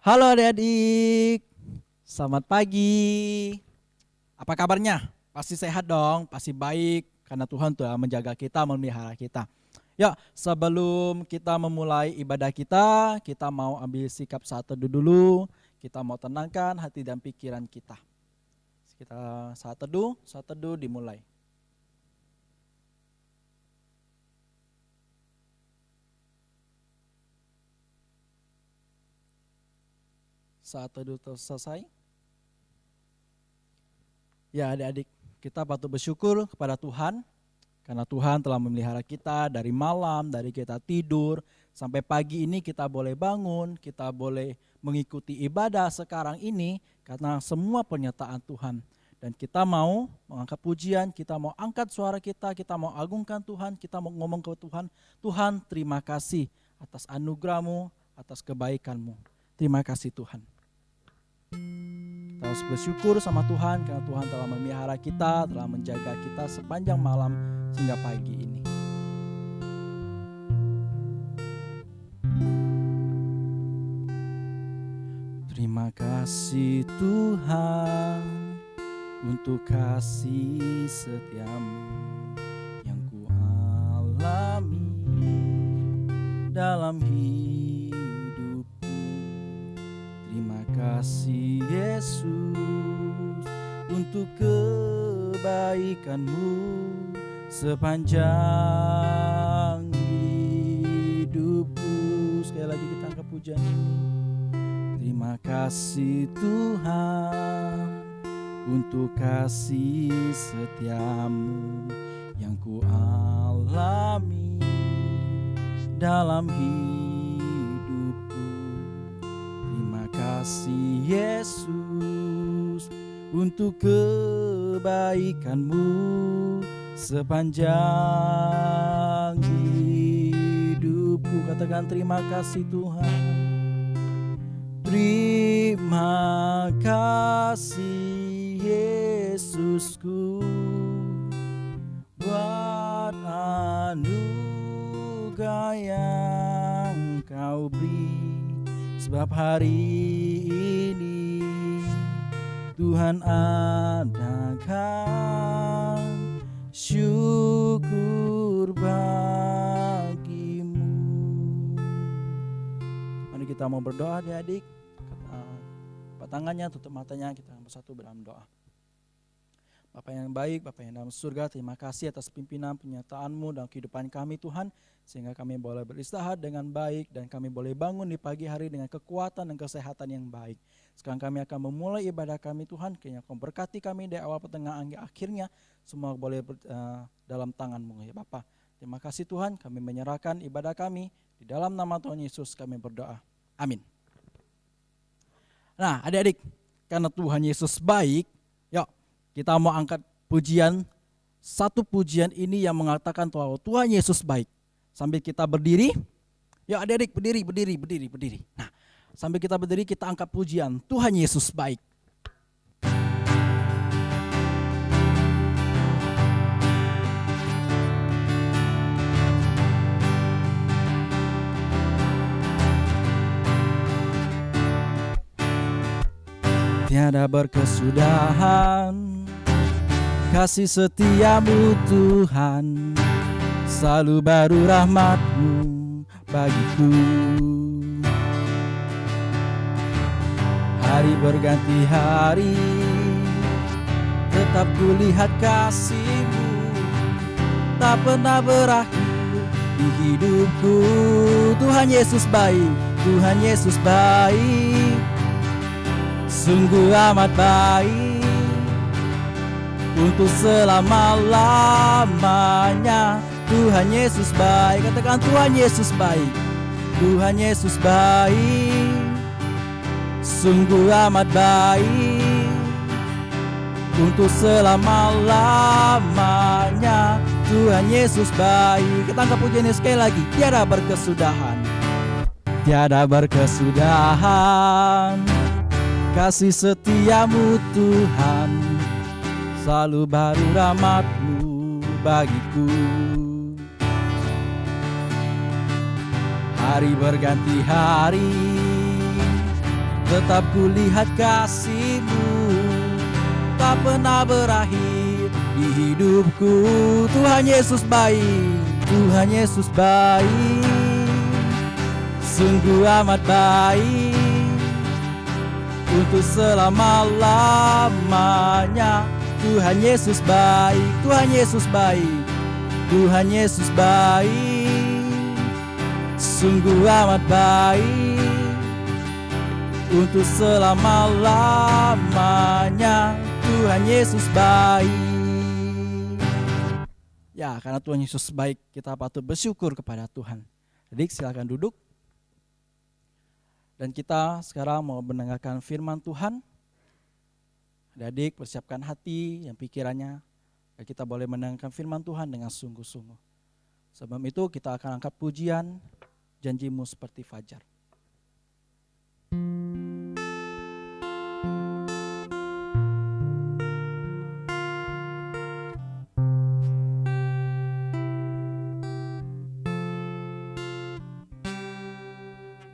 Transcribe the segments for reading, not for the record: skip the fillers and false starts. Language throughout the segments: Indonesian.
Halo adik-adik, selamat pagi. Apa kabarnya? Pasti sehat dong, pasti baik karena Tuhan telah menjaga kita, memelihara kita. Ya, sebelum kita memulai ibadah kita mau ambil sikap saat teduh dulu. Kita mau tenangkan hati dan pikiran kita. Kita saat teduh dimulai. Saat teduh selesai. Ya adik-adik, kita patut bersyukur kepada Tuhan karena Tuhan telah memelihara kita dari malam, dari kita tidur, sampai pagi ini kita boleh bangun, kita boleh mengikuti ibadah sekarang ini karena semua penyertaan Tuhan. Dan kita mau mengangkat pujian, kita mau angkat suara kita mau agungkan Tuhan, kita mau ngomong ke Tuhan, Tuhan terima kasih atas anugerah-Mu, atas kebaikan-Mu. Terima kasih Tuhan. Kita harus bersyukur sama Tuhan karena Tuhan telah memelihara kita, telah menjaga kita sepanjang malam hingga pagi ini. Terima kasih Tuhan untuk kasih setiamu yang ku alami dalam hidupku. Terima kasih Yesus untuk kebaikan-Mu sepanjang hidupku. Sekali lagi kita angkat pujian ini. Terima kasih Tuhan untuk kasih setiamu yang ku alami dalam hidupku. Terima kasih Yesus untuk kebaikan-Mu sepanjang hidupku. Katakan terima kasih Tuhan. Terima kasih Yesusku buat anugerah yang Kau beri. Sebab hari ini Tuhan adakan syukur bagimu. Mari kita mau berdoa adik-adik. Tangannya, tutup matanya, kita bersatu dalam doa. Bapa yang baik, Bapa yang dalam surga, terima kasih atas pimpinan penyertaan-Mu dalam kehidupan kami Tuhan, sehingga kami boleh beristirahat dengan baik dan kami boleh bangun di pagi hari dengan kekuatan dan kesehatan yang baik. Sekarang kami akan memulai ibadah kami Tuhan, kiranya Kau berkati kami dari awal pertengahan hingga akhirnya, semua boleh dalam tangan-Mu ya Bapa. Terima kasih Tuhan, kami menyerahkan ibadah kami, di dalam nama Tuhan Yesus kami berdoa. Amin. Nah adik-adik, karena Tuhan Yesus baik, yuk kita mau angkat pujian, satu pujian ini yang mengatakan bahwa Tuhan Yesus baik. Sambil kita berdiri, yuk adik-adik berdiri. Nah sambil kita berdiri kita angkat pujian, Tuhan Yesus baik. Tiada berkesudahan kasih setiamu Tuhan, selalu baru rahmat-Mu bagiku. Hari berganti hari, tetap kulihat kasih-Mu, tak pernah berakhir di hidupku. Tuhan Yesus baik, Tuhan Yesus baik, sungguh amat baik untuk selama-lamanya. Tuhan Yesus baik, katakan Tuhan Yesus baik, Tuhan Yesus baik, sungguh amat baik untuk selama-lamanya. Tuhan Yesus baik. Kita angkat pujiannya sekali lagi. Tiada berkesudahan, tiada berkesudahan kasih setiamu Tuhan, selalu baru rahmat-Mu bagiku. Hari berganti hari, Tetap kulihat kasih-Mu tak pernah berakhir di hidupku. Tuhan Yesus baik, Tuhan Yesus baik, sungguh amat baik untuk selama-lamanya. Tuhan Yesus baik, Tuhan Yesus baik, Tuhan Yesus baik, sungguh amat baik untuk selama-lamanya. Tuhan Yesus baik. Ya, karena Tuhan Yesus baik, kita patut bersyukur kepada Tuhan. Adik, silakan duduk. Dan kita sekarang mau mendengarkan firman Tuhan. Adik, persiapkan hati dan pikirannya, agar kita boleh mendengarkan firman Tuhan dengan sungguh-sungguh. Sebelum itu kita akan angkat pujian, Janji-Mu Seperti Fajar.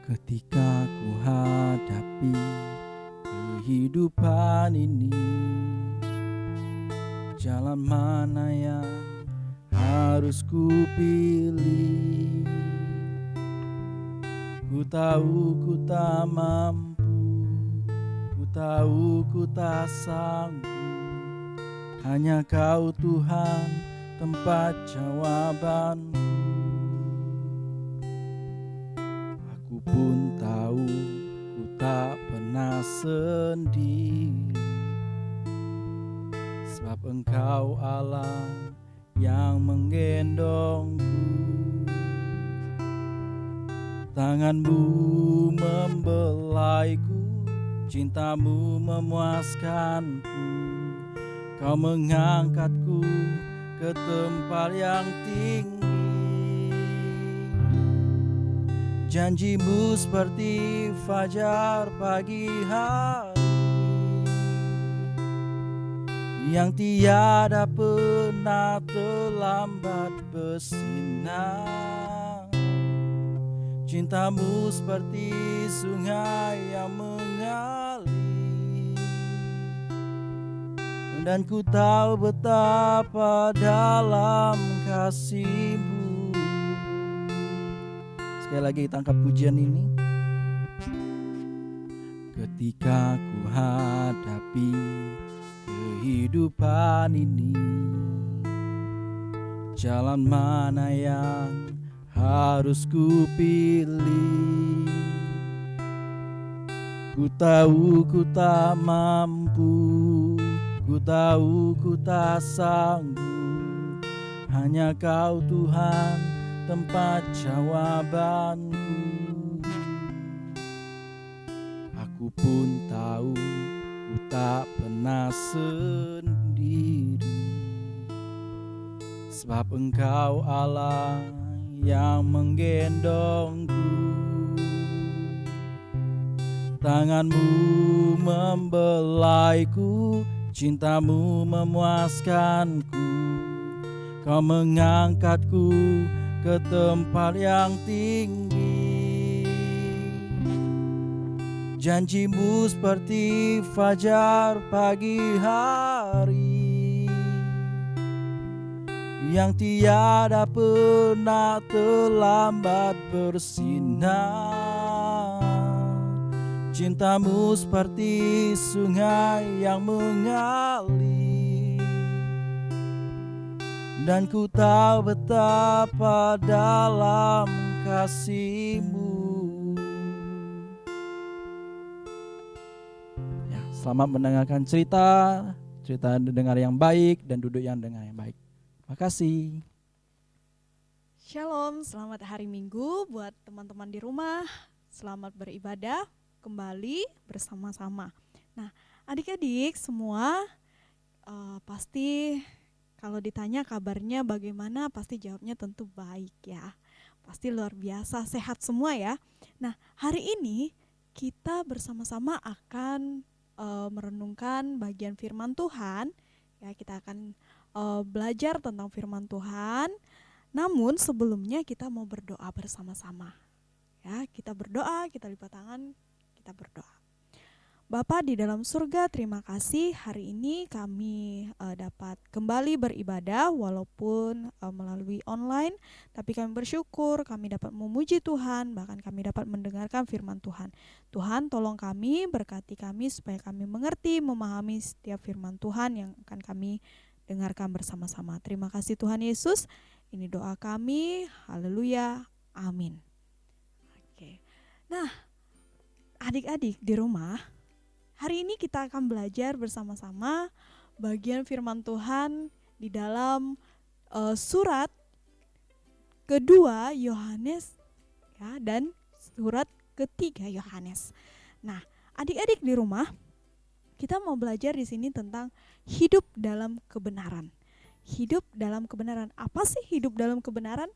Ketika ku hadapi kehidupan ini, jalan mana yang harus ku pilih? Ku tahu ku tak mampu, ku tahu ku tak sanggup. Hanya Kau Tuhan tempat jawabanku. Aku pun tahu ku tak pernah sendiri, sebab Engkau Allah yang menggendongku. Tangan-Mu membelaiku, cinta-Mu memuaskanku. Kau mengangkatku ke tempat yang tinggi. Janji-Mu seperti fajar pagi hari, yang tiada pernah terlambat bersinar. Cinta-Mu seperti sungai yang mengalir, dan ku tahu betapa dalam kasih-Mu. Sekali lagi kita angkat pujian ini. Ketika ku hadapi kehidupan ini, jalan mana yang harus ku pilih? Ku tahu ku tak mampu, ku tahu ku tak sanggup. Hanya Kau Tuhan tempat jawabanku. Aku pun tahu ku tak pernah sendiri, sebab Engkau Allah yang menggendongku. Tangan-Mu membelaiku, cinta-Mu memuaskanku. Kau mengangkatku ke tempat yang tinggi. Janji-Mu seperti fajar pagi hari, yang tiada pernah terlambat bersinar. Cinta-Mu seperti sungai yang mengalir, dan ku tahu betapa dalam kasih-Mu. Ya, selamat mendengarkan cerita dengar yang baik dan duduk yang dengar yang baik. Terima kasih. Shalom, selamat hari Minggu buat teman-teman di rumah. Selamat beribadah kembali bersama-sama. Nah, adik-adik semua pasti kalau ditanya kabarnya bagaimana, pasti jawabnya tentu baik ya. Pasti luar biasa, sehat semua ya. Nah, hari ini kita bersama-sama akan merenungkan bagian firman Tuhan. Ya, kita akan belajar tentang firman Tuhan. Namun sebelumnya kita mau berdoa bersama-sama. Ya, kita berdoa, kita lipat tangan, kita berdoa. Bapa di dalam surga, terima kasih hari ini kami dapat kembali beribadah walaupun melalui online, tapi kami bersyukur kami dapat memuji Tuhan, bahkan kami dapat mendengarkan firman Tuhan. Tuhan tolong kami, berkati kami supaya kami mengerti, memahami setiap firman Tuhan yang akan kami dengarkan bersama-sama. Terima kasih Tuhan Yesus, ini doa kami, haleluya, amin. Oke. Nah, adik-adik di rumah, hari ini kita akan belajar bersama-sama bagian firman Tuhan di dalam surat kedua Yohanes ya, dan surat ketiga Yohanes. Nah, adik-adik di rumah, kita mau belajar di sini tentang hidup dalam kebenaran. Hidup dalam kebenaran. Apa sih hidup dalam kebenaran?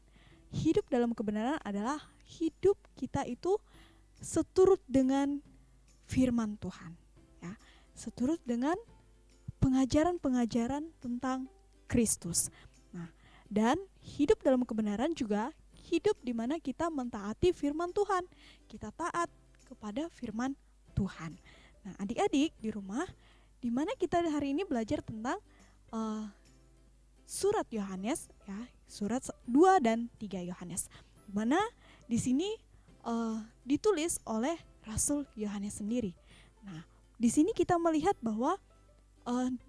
Hidup dalam kebenaran adalah hidup kita itu seturut dengan firman Tuhan. Ya, seturut dengan pengajaran-pengajaran tentang Kristus. Nah, dan hidup dalam kebenaran juga hidup di mana kita mentaati firman Tuhan. Kita taat kepada firman Tuhan. Nah, adik-adik di rumah, di mana kita hari ini belajar tentang surat Yohanes, ya, surat 2 dan 3 Yohanes. Di mana di sini ditulis oleh Rasul Yohanes sendiri. Nah, di sini kita melihat bahwa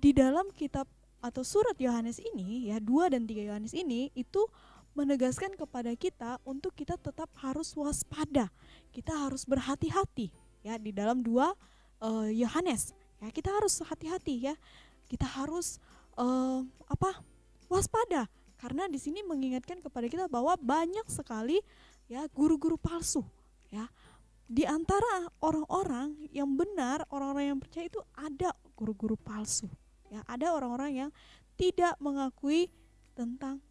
di dalam kitab atau surat Yohanes ini ya 2 dan 3 Yohanes ini itu menegaskan kepada kita untuk kita tetap harus waspada. Kita harus berhati-hati ya di dalam 2 Yohanes. Ya, kita harus hati-hati ya. Kita harus waspada karena di sini mengingatkan kepada kita bahwa banyak sekali ya guru-guru palsu ya. Di antara orang-orang yang benar, orang-orang yang percaya itu ada guru-guru palsu. Ya, ada orang-orang yang tidak mengakui tentang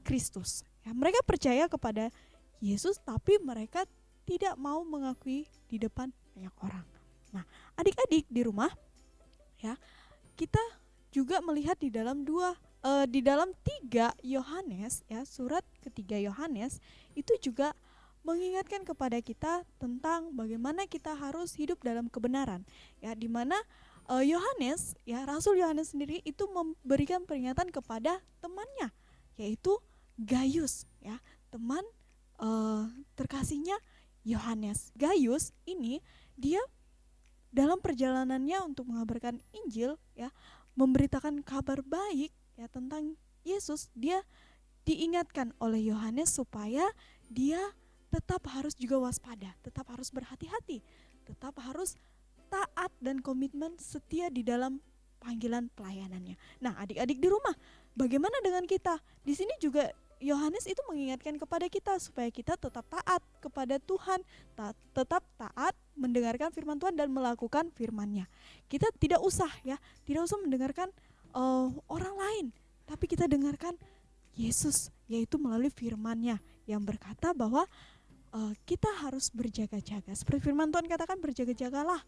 Kristus. Ya, mereka percaya kepada Yesus tapi mereka tidak mau mengakui di depan banyak orang. Nah, adik-adik di rumah ya, kita juga melihat di dalam 3 Yohanes ya, surat ketiga Yohanes itu juga mengingatkan kepada kita tentang bagaimana kita harus hidup dalam kebenaran ya, di mana Yohanes ya, Rasul Yohanes sendiri itu memberikan peringatan kepada temannya yaitu Gaius ya, teman terkasihnya Yohanes. Gaius ini dia dalam perjalanannya untuk mengabarkan Injil ya, memberitakan kabar baik ya tentang Yesus, dia diingatkan oleh Yohanes supaya dia tetap harus juga waspada, tetap harus berhati-hati, tetap harus taat dan komitmen setia di dalam panggilan pelayanannya. Nah, adik-adik di rumah, bagaimana dengan kita? Di sini juga Yohanes itu mengingatkan kepada kita supaya kita tetap taat kepada Tuhan, tetap taat mendengarkan firman Tuhan dan melakukan firman-Nya. Kita tidak usah mendengarkan orang lain, tapi kita dengarkan Yesus, yaitu melalui firman-Nya yang berkata bahwa kita harus berjaga-jaga. Seperti firman Tuhan katakan, berjaga-jagalah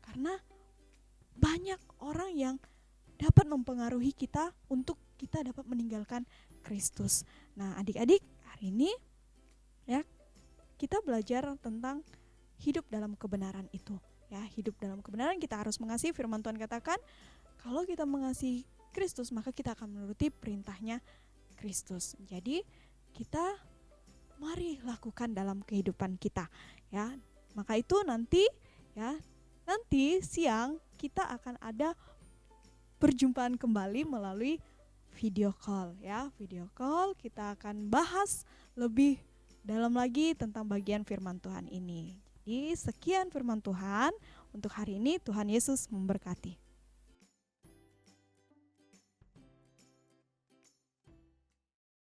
karena banyak orang yang dapat mempengaruhi kita untuk kita dapat meninggalkan Kristus. Nah, adik-adik, hari ini ya kita belajar tentang hidup dalam kebenaran itu. Ya, hidup dalam kebenaran kita harus mengasihi, firman Tuhan katakan, kalau kita mengasihi Kristus, maka kita akan menuruti perintahnya Kristus. Jadi, kita mari lakukan dalam kehidupan kita ya. Maka itu nanti siang kita akan ada perjumpaan kembali melalui video call ya. Video call kita akan bahas lebih dalam lagi tentang bagian firman Tuhan ini. Jadi sekian firman Tuhan untuk hari ini. Tuhan Yesus memberkati.